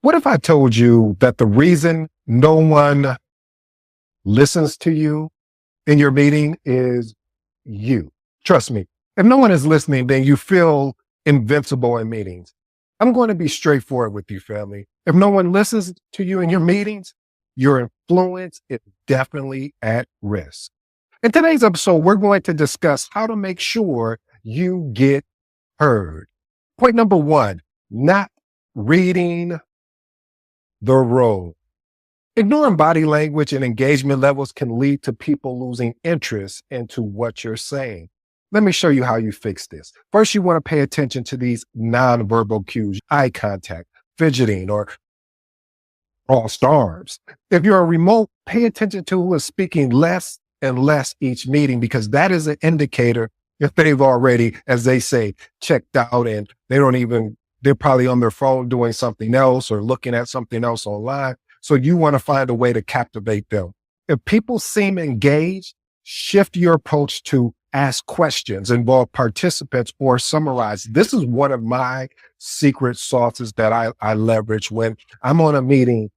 What if I told you that the reason no one listens to you in your meeting is you? Trust me. If no one is listening, then you feel invincible in meetings. I'm going to be straightforward with you, family. If no one listens to you in your meetings, your influence is definitely at risk. In today's episode, we're going to discuss how to make sure you get heard. Point number one, not reading the room. Ignoring body language and engagement levels can lead to people losing interest into what you're saying. Let me show you how you fix this. First, you want to pay attention to these nonverbal cues, eye contact, fidgeting, or crossed arms. If you're a remote, pay attention to who is speaking less and less each meeting, because that is an indicator if they've already, as they say, checked out and they're probably on their phone doing something else or looking at something else online. So you want to find a way to captivate them. If people seem engaged, shift your approach to ask questions, involve participants, or summarize. This is one of my secret sauces that I leverage when I'm on a meeting.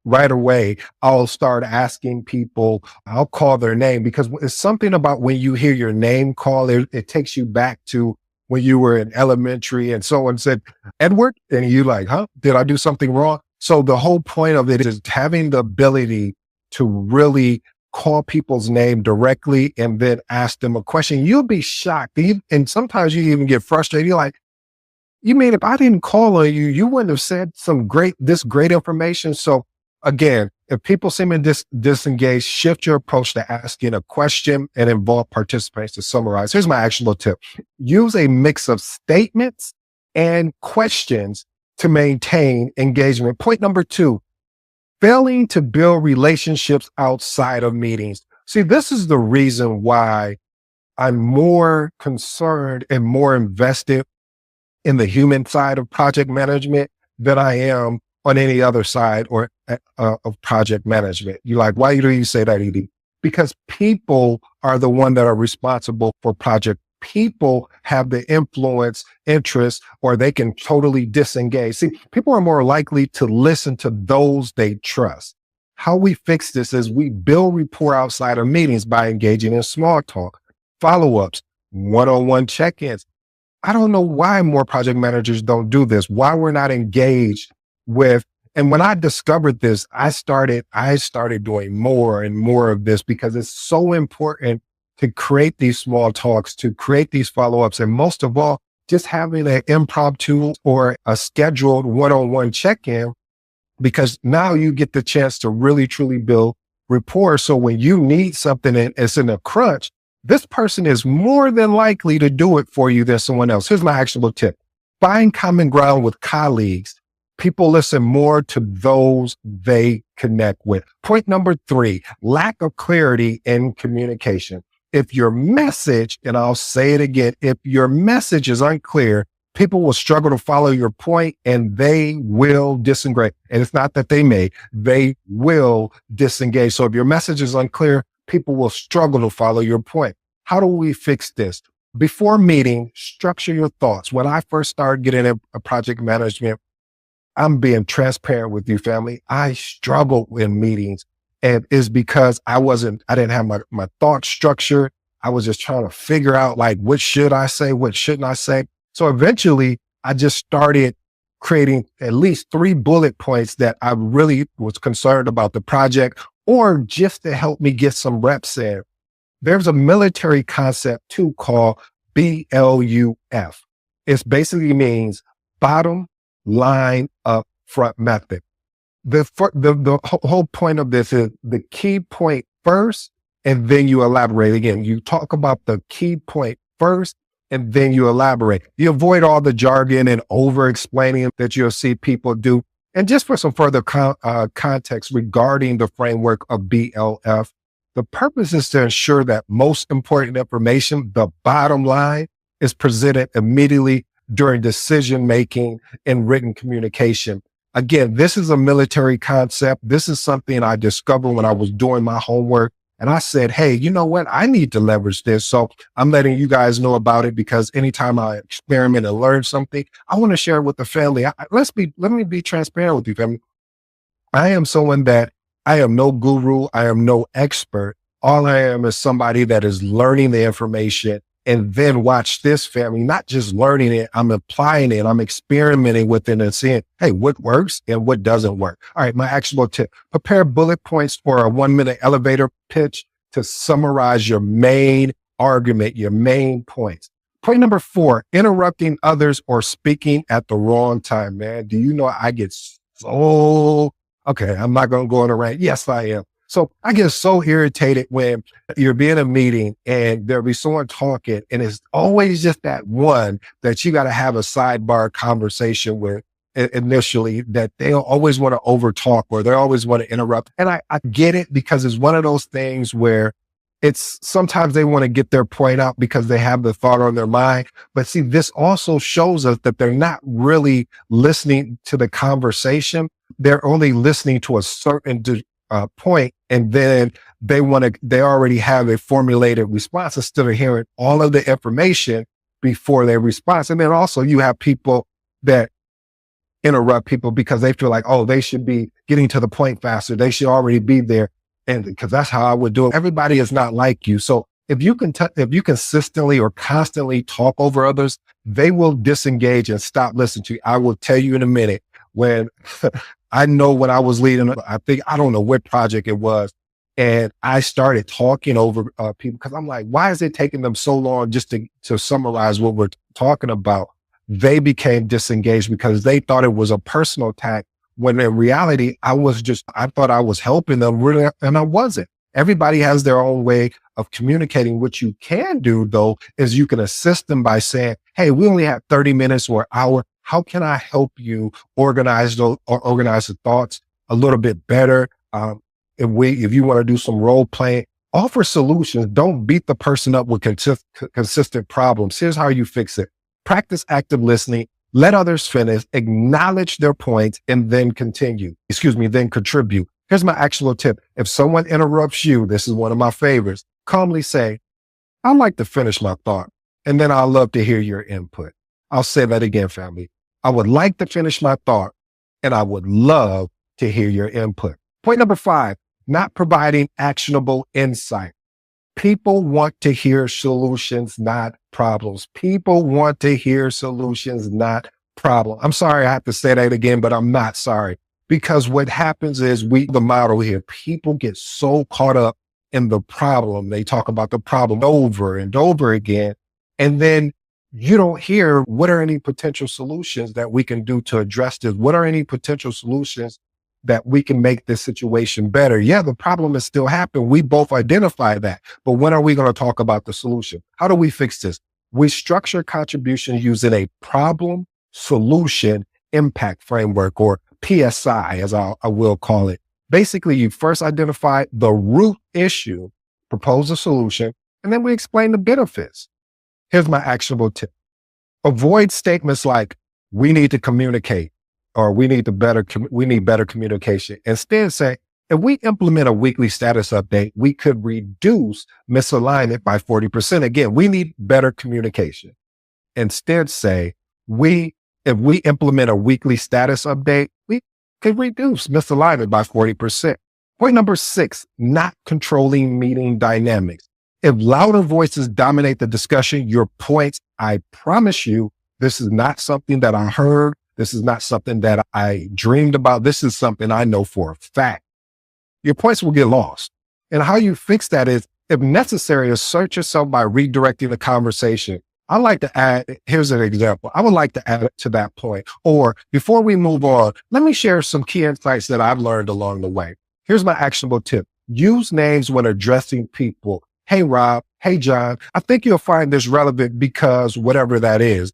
Right away, I'll start asking people, I'll call their name, because it's something about when you hear your name called, it takes you back to when you were in elementary and someone said, Edward, and you like, huh? Did I do something wrong? So the whole point of it is having the ability to really call people's name directly and then ask them a question. You'll be shocked. And sometimes you even get frustrated. You're like, you mean if I didn't call on you, you wouldn't have said this great information. So again, if people seem disengaged, shift your approach to asking a question and involve participants to summarize. Here's my actionable tip. Use a mix of statements and questions to maintain engagement. Point number two, failing to build relationships outside of meetings. See, this is the reason why I'm more concerned and more invested in the human side of project management than I am on any other side or of project management. You're like, why do you say that, Edie? Because people are the one that are responsible for project. People have the influence, interest, or they can totally disengage. See, people are more likely to listen to those they trust. How we fix this is we build rapport outside of meetings by engaging in small talk, follow-ups, one-on-one check-ins. I don't know why more project managers don't do this, why we're not engaged with. And when I discovered this, I started doing more and more of this, because it's so important to create these small talks, to create these follow-ups. And most of all, just having an impromptu or a scheduled one-on-one check-in, because now you get the chance to really, truly build rapport. So when you need something and it's in a crunch, this person is more than likely to do it for you than someone else. Here's my actionable tip. Find common ground with colleagues. People listen more to those they connect with. Point number three, lack of clarity in communication. If your message, and I'll say it again, if your message is unclear, people will struggle to follow your point and they will disengage. And it's not that they will disengage. So if your message is unclear, people will struggle to follow your point. How do we fix this? Before meeting, structure your thoughts. When I first started getting a project management, I'm being transparent with you, family. I struggled in meetings, and it's because I didn't have my thought structure. I was just trying to figure out, like, what should I say? What shouldn't I say? So eventually I just started creating at least 3 bullet points that I really was concerned about the project, or just to help me get some reps in. There's a military concept too called BLUF. It basically means bottom line up front method. The whole point of this is the key point first, and then you elaborate. Again, you talk about the key point first, and then you elaborate. You avoid all the jargon and over explaining that you'll see people do. And just for some further context regarding the framework of BLF, the purpose is to ensure that most important information, the bottom line, is presented immediately during decision-making and written communication. Again, this is a military concept. This is something I discovered when I was doing my homework And I said, hey, you know what? I need to leverage this. So I'm letting you guys know about it because anytime I experiment and learn something, I want to share it with the family. Let me be transparent with you, family. I am someone that I am no guru. I am no expert. All I am is somebody that is learning the information and then watch this, family, not just learning it. I'm applying it. I'm experimenting with it and seeing, hey, what works and what doesn't work. All right. My actual tip, prepare bullet points for a 1-minute elevator pitch to summarize your main argument, your main points. Point number 4, interrupting others or speaking at the wrong time, man. Do you know I get so okay, I'm not going to go on a rant. Yes, I am. So I get so irritated when you're being in a meeting and there'll be someone talking and it's always just that one that you got to have a sidebar conversation with initially, that they always want to over talk or they always want to interrupt. And I get it, because it's one of those things where it's sometimes they want to get their point out because they have the thought on their mind. But see, this also shows us that they're not really listening to the conversation. They're only listening to a certain point, and then they already have a formulated response instead of hearing all of the information before they respond. And then also you have people that interrupt people because they feel like, oh, they should be getting to the point faster. They should already be there. And because that's how I would do it. Everybody is not like you. So if you consistently or constantly talk over others, they will disengage and stop listening to you. I will tell you in a minute when I know when I was leading, I don't know what project it was. And I started talking over people because I'm like, why is it taking them so long just to summarize what we're talking about? They became disengaged because they thought it was a personal attack, when in reality, I thought I was helping them, really, and I wasn't. Everybody has their own way of communicating. What you can do, though, is you can assist them by saying, hey, we only have 30 minutes or an hour. How can I help you organize the thoughts a little bit better? If you want to do some role playing, offer solutions. Don't beat the person up with consistent problems. Here's how you fix it. Practice active listening. Let others finish, acknowledge their points, and then then contribute. Here's my actual tip. If someone interrupts you, this is one of my favorites, calmly say, I'd like to finish my thought, and then I'd love to hear your input. I'll say that again, family. I would like to finish my thought, and I would love to hear your input. Point number 5, not providing actionable insight. People want to hear solutions, not problems. People want to hear solutions, not problems. I'm sorry I have to say that again, but I'm not sorry. Because what happens is the model here, people get so caught up in the problem. They talk about the problem over and over again. And then you don't hear, what are any potential solutions that we can do to address this? What are any potential solutions that we can make this situation better? Yeah, the problem is still happening. We both identify that. But when are we going to talk about the solution? How do we fix this? We structure contribution using a problem solution impact framework, or PSI, as I will call it. Basically, you first identify the root issue, propose a solution, and then we explain the benefits. Here's my actionable tip. Avoid statements like, we need to communicate, or we need better communication. Instead, say, if we implement a weekly status update, we could reduce misalignment by 40%. Again, we need better communication. Instead, say, if we implement a weekly status update, we could reduce misalignment by 40%. Point number 6, not controlling meeting dynamics. If louder voices dominate the discussion, your points, I promise you, this is not something that I heard. This is not something that I dreamed about. This is something I know for a fact. Your points will get lost. And how you fix that is, if necessary, assert yourself by redirecting the conversation. I like to add, here's an example. I would like to add to that point. Or before we move on, let me share some key insights that I've learned along the way. Here's my actionable tip. Use names when addressing people. Hey, Rob. Hey, John. I think you'll find this relevant because whatever that is.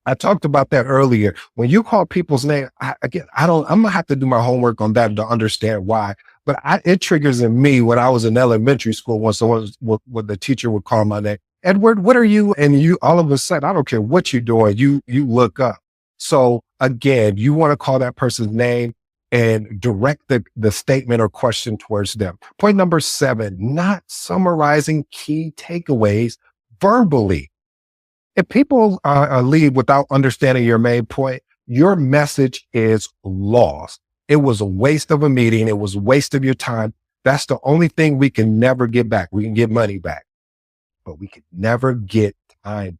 I talked about that earlier. When you call people's name, I'm going to have to do my homework on that to understand why. But it triggers in me when I was in elementary school, when the teacher would call my name. Edward, what are you? And you, all of a sudden, I don't care what you're doing, you look up. So again, you want to call that person's name, and direct the statement or question towards them. Point number 7, not summarizing key takeaways verbally. If people leave without understanding your main point, your message is lost. It was a waste of a meeting. It was a waste of your time. That's the only thing we can never get back. We can get money back, but we can never get time.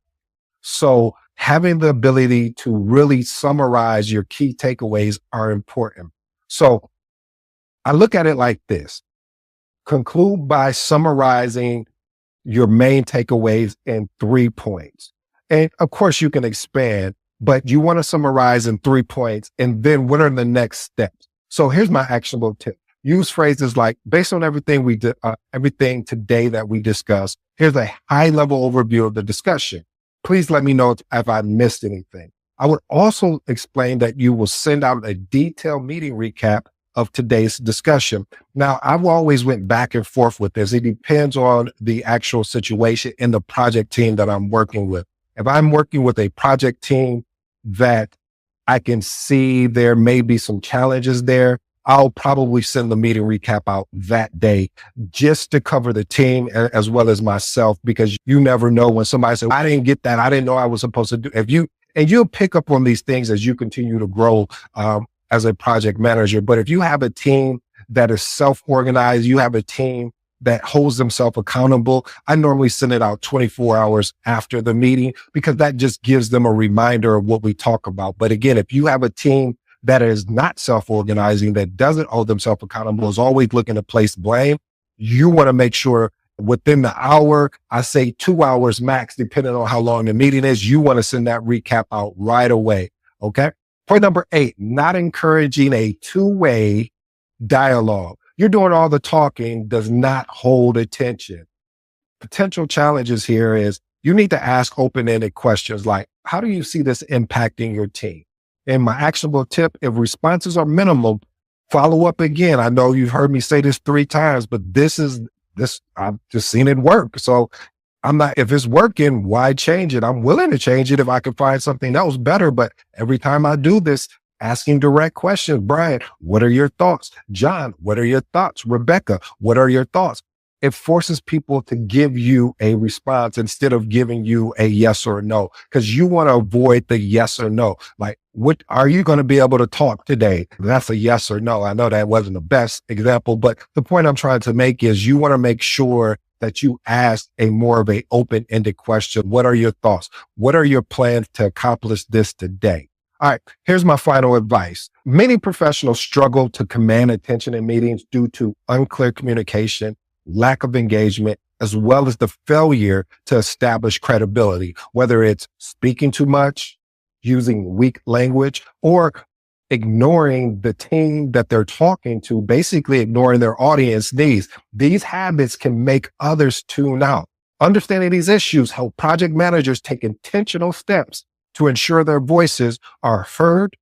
So having the ability to really summarize your key takeaways are important. So I look at it like this: conclude by summarizing your main takeaways in 3 points. And of course you can expand, but you want to summarize in 3 points. And then what are the next steps? So here's my actionable tip. Use phrases like, based on everything we did, everything today that we discussed, here's a high level overview of the discussion. Please let me know if I missed anything. I would also explain that you will send out a detailed meeting recap of today's discussion. Now, I've always went back and forth with this. It depends on the actual situation and the project team that I'm working with. If I'm working with a project team that I can see there may be some challenges there, I'll probably send the meeting recap out that day just to cover the team as well as myself, because you never know when somebody says, I didn't get that. I didn't know I was supposed to do. You'll pick up on these things as you continue to grow as a project manager. But if you have a team that is self-organized, you have a team that holds themselves accountable, I normally send it out 24 hours after the meeting, because that just gives them a reminder of what we talk about. But again, if you have a team that is not self-organizing, that doesn't hold themselves accountable, is always looking to place blame, you want to make sure within the hour, I say 2 hours max, depending on how long the meeting is, you want to send that recap out right away. Okay. Point number 8, not encouraging a two-way dialogue. You're doing all the talking, does not hold attention. Potential challenges here is you need to ask open-ended questions like, how do you see this impacting your team? And my actionable tip, if responses are minimal, follow up again. I know you've heard me say this 3 times, but I've just seen it work. So if it's working, why change it? I'm willing to change it if I can find something else better. But every time I do this, asking direct questions, Brian, what are your thoughts? John, what are your thoughts? Rebecca, what are your thoughts? It forces people to give you a response instead of giving you a yes or no, because you want to avoid the yes or no. Like, what are you going to be able to talk today? That's a yes or no. I know that wasn't the best example, but the point I'm trying to make is you want to make sure that you ask a more of a open-ended question. What are your thoughts? What are your plans to accomplish this today? All right, here's my final advice. Many professionals struggle to command attention in meetings due to unclear communication, lack of engagement, as well as the failure to establish credibility, whether it's speaking too much, using weak language, or ignoring the team that they're talking to, basically ignoring their audience needs. These habits can make others tune out. Understanding these issues help project managers take intentional steps to ensure their voices are heard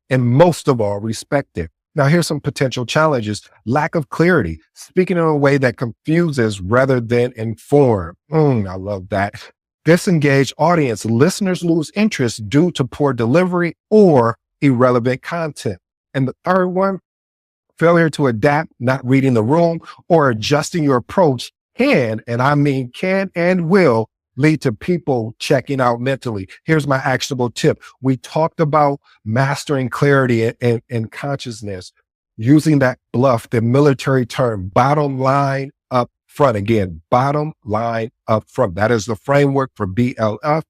and, most of all, respected. Now, here's some potential challenges. Lack of clarity, speaking in a way that confuses rather than inform. I love that. Disengaged audience. Listeners lose interest due to poor delivery or irrelevant content. And the third one, failure to adapt, not reading the room, or adjusting your approach can and will lead to people checking out mentally. Here's my actionable tip. We talked about mastering clarity and consciousness, using that bluff, the military term, bottom line up front. Again, bottom line up front. That is the framework for BLUF,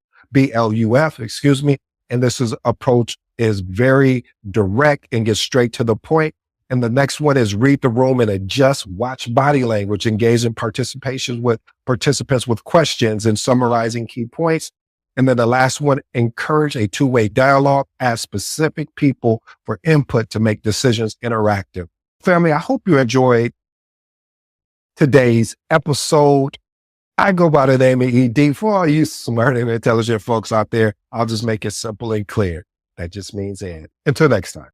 excuse me. And approach is very direct and gets straight to the point. And the next one is read the room and adjust, watch body language, engage in participation with participants with questions and summarizing key points. And then the last one, encourage a two-way dialogue, ask specific people for input to make decisions interactive. Family, I hope you enjoyed today's episode. I go by the name of ED. For all you smart and intelligent folks out there, I'll just make it simple and clear. That just means Ed. Until next time.